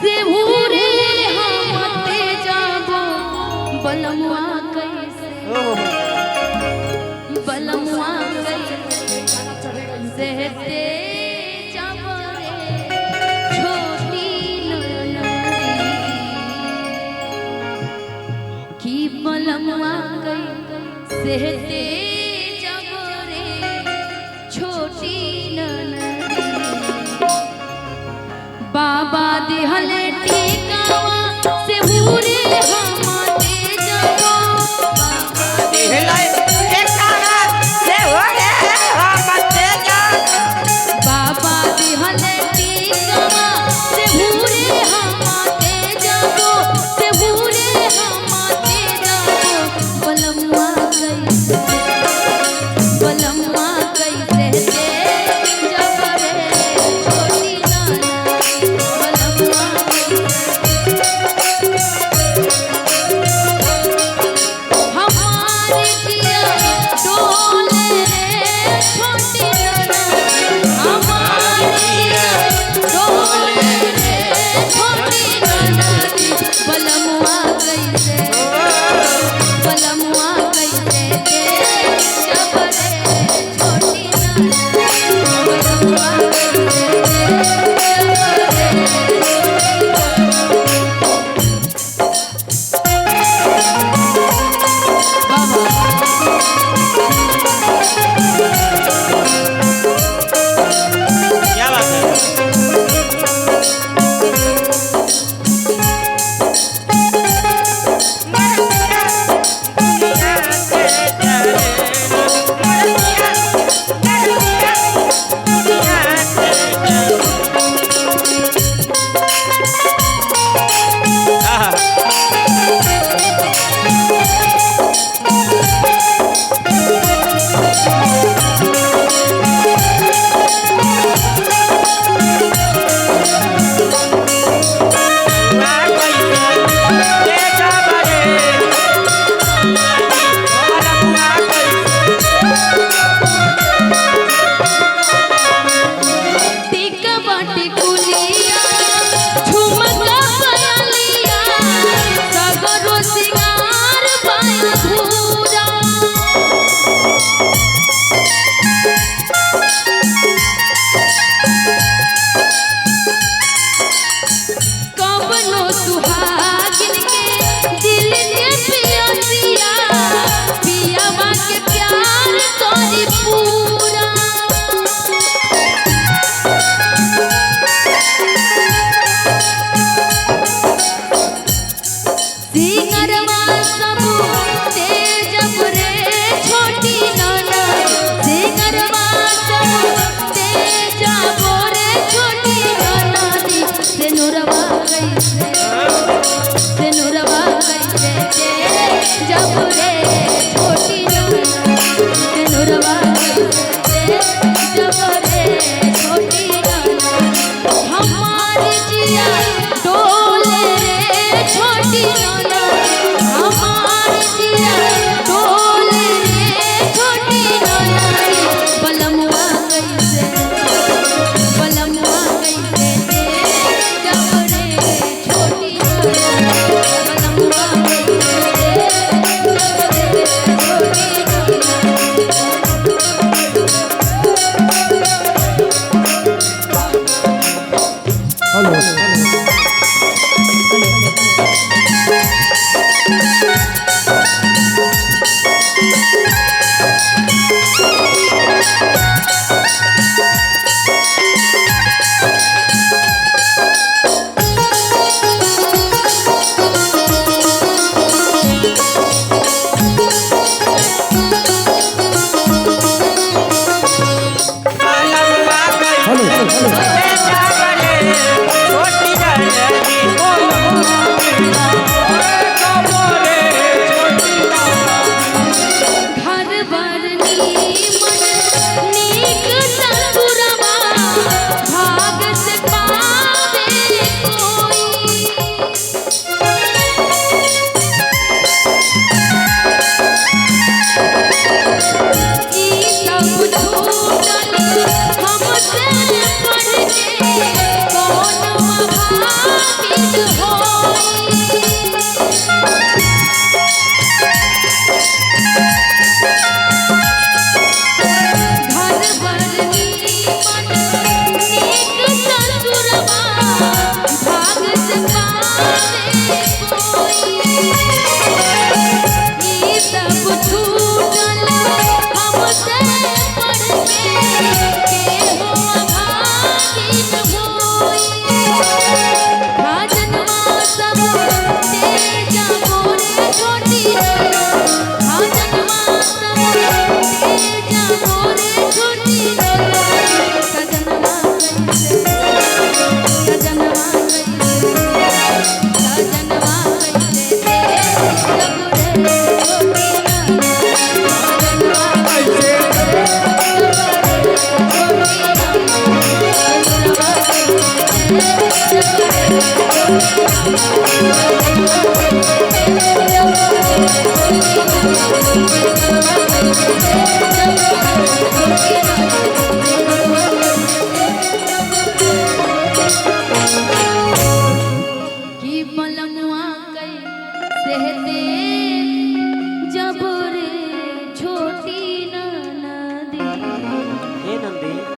से भूरे हमते जाबो बलमुआ कैसे बलमुआ कैसे ते जाबो रे छोटी ननदी की बलमुआ कैसे ते जाबो रे छोटी ननदी बाबा दिहले टीकावा से भूरे हमते जाबो बाबा दिहले टीकावा से भूरे हमते जाबो बाबा दिहले टीकावा से भूरे हमते जाबो से भूरे हमते जाबो बलमुआ कैसे दे जब रे छोटी नाना बलमुआ हमारी जिया डोले रे छोटी नाना हमारी जिया डोले रे छोटी नाना बलमुआ कैसे दे जब रे छोटी नाना बलमुआ कैसे दे क्या बात है हेलो कि बलमुआ कैसे दे